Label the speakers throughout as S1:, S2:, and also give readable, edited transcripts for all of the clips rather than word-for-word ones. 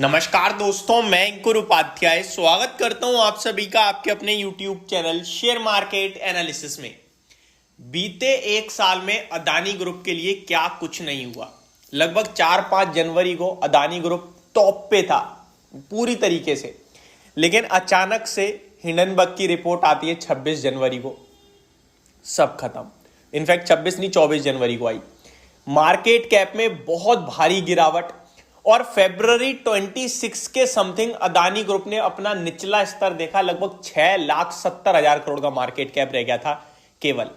S1: नमस्कार दोस्तों, मैं अंकुर उपाध्याय स्वागत करता हूं आप सभी का आपके अपने YouTube channel share market analysis में। बीते एक साल में अदानी ग्रुप के लिए क्या कुछ नहीं हुआ। लगभग 4-5 जनवरी को अदानी ग्रुप टॉप पे था पूरी तरीके से, लेकिन अचानक से हिंडनबर्ग की रिपोर्ट आती है 26 जनवरी को, सब खत्म। इनफैक्ट 26 नहीं 24 जनवरी को आई। मार्केट कैप में बहुत भारी गिरावट और फरवरी 26 के समथिंग अदानी ग्रुप ने अपना निचला स्तर देखा। लगभग 6,70,000 करोड़ का मार्केट कैप रह गया था केवल।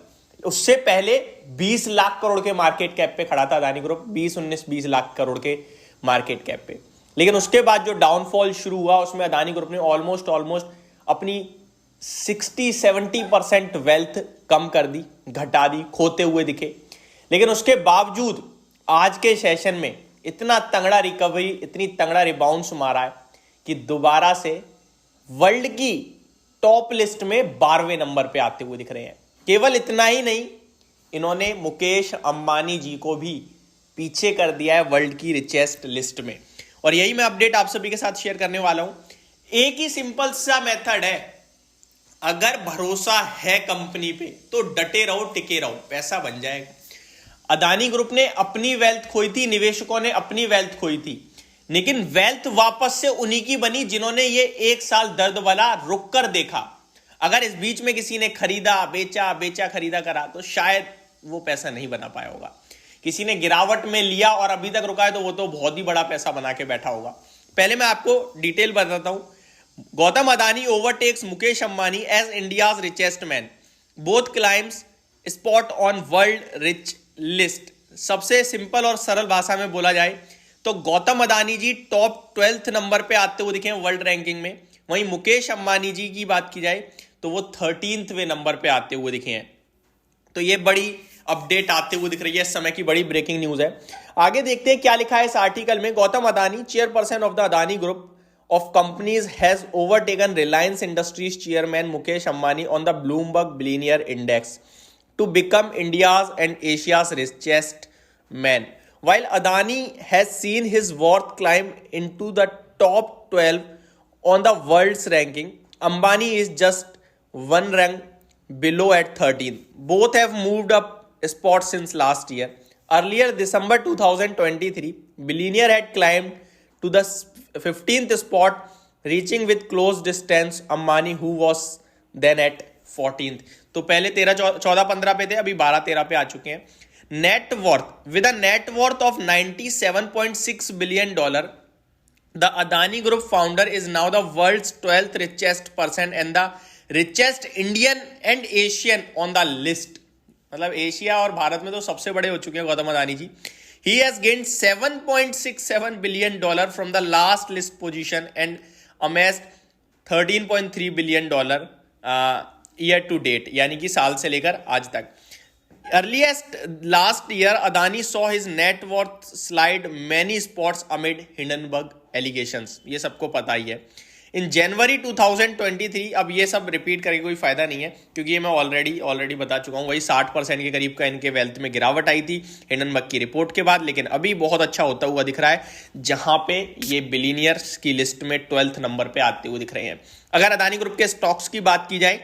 S1: उससे पहले 20 लाख करोड़ के मार्केट कैप पे खड़ा था अदानी ग्रुप, 20 लाख करोड़ के मार्केट कैप पे। लेकिन उसके बाद जो डाउनफॉल शुरू हुआ उसमें अदानी ग्रुप ने ऑलमोस्ट अपनी 60-70% वेल्थ कम कर दी, घटा दी, खोते हुए दिखे। लेकिन उसके बावजूद आज के सेशन में इतना तगड़ा रिकवरी, इतनी तगड़ा रिबाउंस मारा है कि दोबारा से वर्ल्ड की टॉप लिस्ट में 12वें नंबर पे आते हुए दिख रहे हैं। केवल इतना ही नहीं, इन्होंने मुकेश अंबानी जी को भी पीछे कर दिया है वर्ल्ड की रिचेस्ट लिस्ट में। और यही मैं अपडेट आप सभी के साथ शेयर करने वाला हूं। एक ही सिंपल सा मेथड है, अगर भरोसा है कंपनी पे तो डटे रहो, टिके रहो, पैसा बन जाएगा। अदानी ग्रुप ने अपनी वेल्थ खोई थी, निवेशकों ने अपनी वेल्थ खोई थी, लेकिन वेल्थ वापस से उन्हीं की बनी जिन्होंने ये एक साल दर्द वाला रुक कर देखा। अगर इस बीच में किसी ने खरीदा बेचा खरीदा करा तो शायद वो पैसा नहीं बना पाया होगा। किसी ने गिरावट में लिया और अभी तक रुका है तो वो तो बहुत ही बड़ा पैसा बना के बैठा होगा। पहले मैं आपको डिटेल बताता हूं। Gautam Adani overtakes Mukesh Ambani as India's richest man, both claims spot on world rich list. सबसे सिंपल और सरल भाषा में बोला जाए तो Gautam Adani ji top 12th number पे आते हुए दिखे वर्ल्ड रैंकिंग में। वहीं मुकेश अंबानी जी की बात की जाए तो वो 13वें नंबर पे आते हुए दिखे हैं। तो ये बड़ी अपडेट आते हुए दिख रही है, इस समय की बड़ी ब्रेकिंग न्यूज है। आगे देखते हैं क्या लिखा है इस आर्टिकल में। Gautam Adani, chairperson of the Adani group of companies, has overtaken Reliance Industries chairman Mukesh Ambani on the Bloomberg Billionaire Index to become India's and Asia's richest man. While Adani has seen his worth climb into the top 12 on the world's ranking, Ambani is just one rank below at 13. Both have moved up spots since last year. Earlier December 2023, billionaire had climbed to the 15th spot, reaching with close distance Ambani, who was then at 14th. तो पहले 14-15 पे थे, अभी 12-13 पे आ चुके हैं। Net worth with a net worth of $97.6 billion, the Adani Group founder is now the world's 12th richest person and the richest Indian and Asian on the list. मतलब Asia और भारत में तो सबसे बड़े हो चुके हैं गौतम अदानी जी। He has gained $7.67 billion from the last list position and amassed $13.3 billion year to date, यानी कि साल से लेकर आज तक। Earliest last year, Adani saw his net worth slide many spots amid Hindenburg allegations. ये सबको पता ही है। इन जनवरी 2023, अब ये सब रिपीट करके कोई फायदा नहीं है क्योंकि ये मैं ऑलरेडी बता चुका हूँ। वही 60% के करीब का इनके वेल्थ में गिरावट आई थी हिंडनबर्ग की रिपोर्ट के बाद, लेकिन अभी बहुत अच्छा होता हुआ दिख रहा है जहां पे ये बिलियनियर्स की लिस्ट में 12th नंबर पे आते हुए दिख रहे हैं। अगर अदानी ग्रुप के स्टॉक्स की बात की जाए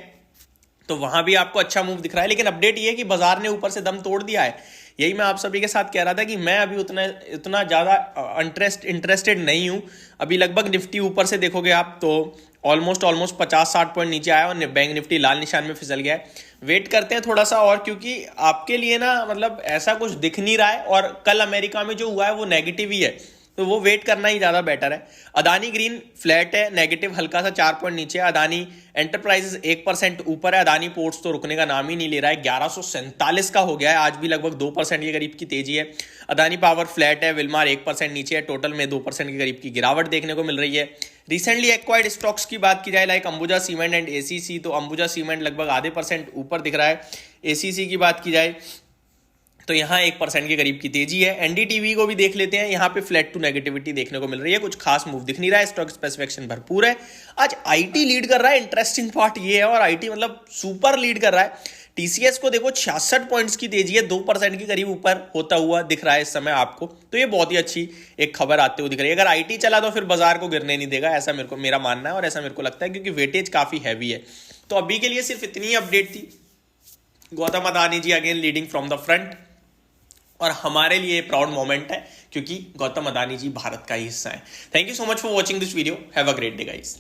S1: तो वहां भी आपको अच्छा मूव दिख रहा है, लेकिन अपडेट ये है कि बाजार ने ऊपर से दम तोड़ दिया है। यही मैं आप सभी के साथ कह रहा था कि मैं अभी उतना ज्यादा इंटरेस्टेड नहीं हूं। अभी लगभग निफ्टी ऊपर से देखोगे आप तो ऑलमोस्ट 50-60 पॉइंट नीचे आया और बैंक निफ्टी लाल निशान में फिसल गया है। वेट करते हैं थोड़ा सा और, क्योंकि आपके लिए ना मतलब ऐसा कुछ दिख नहीं रहा है और कल अमेरिका में जो हुआ है वो नेगेटिव ही है, तो वो वेट करना ही ज्यादा बेटर है। अदानी ग्रीन फ्लैट है, नेगेटिव हल्का सा 4 पॉइंट नीचे है। अदानी एंटरप्राइजेस 1% ऊपर है। अदानी पोर्ट्स तो रुकने का नाम ही नहीं ले रहा है, 1147 का हो गया है, आज भी लगभग 2% के करीब की तेजी है। अदानी पावर फ्लैट है, विलमार 1% नीचे है, टोटल में 2% के करीब की गिरावट देखने को मिल रही है। रिसेंटली एक्वायर्ड स्टॉक्स की बात की जाए like Ambuja cement and ACC, तो अंबुजा सीमेंट लगभग आधे % ऊपर दिख रहा है। एसीसी की बात की जाए तो यहाँ 1% के करीब की तेजी है। एनडीटीवी को भी देख लेते हैं, यहाँ पे फ्लैट टू नेगेटिविटी देखने को मिल रही है, कुछ खास मूव दिख नहीं रहा है, स्टॉक स्पेसिफिकेशन भरपूर है। आज आईटी लीड कर रहा है, इंटरेस्टिंग पार्ट ये है, और आईटी मतलब सुपर लीड कर रहा है। टीसीएस को देखो 66 पॉइंट्स की तेजी है, 2% के करीब ऊपर होता हुआ दिख रहा है इस समय आपको, तो ये बहुत ही अच्छी एक खबर आते हुए दिख रही है। अगर आईटी चला तो फिर बाजार को गिरने नहीं देगा, ऐसा मेरा मानना है और ऐसा मेरे को लगता है, क्योंकि वेटेज काफी हैवी है। तो अभी के लिए सिर्फ इतनी अपडेट थी। Gautam Adani ji again leading from the front, और हमारे लिए प्राउड मोमेंट है क्योंकि गौतम अदानी जी भारत का ही हिस्सा है। Thank you so much for watching this video. Have a great day guys.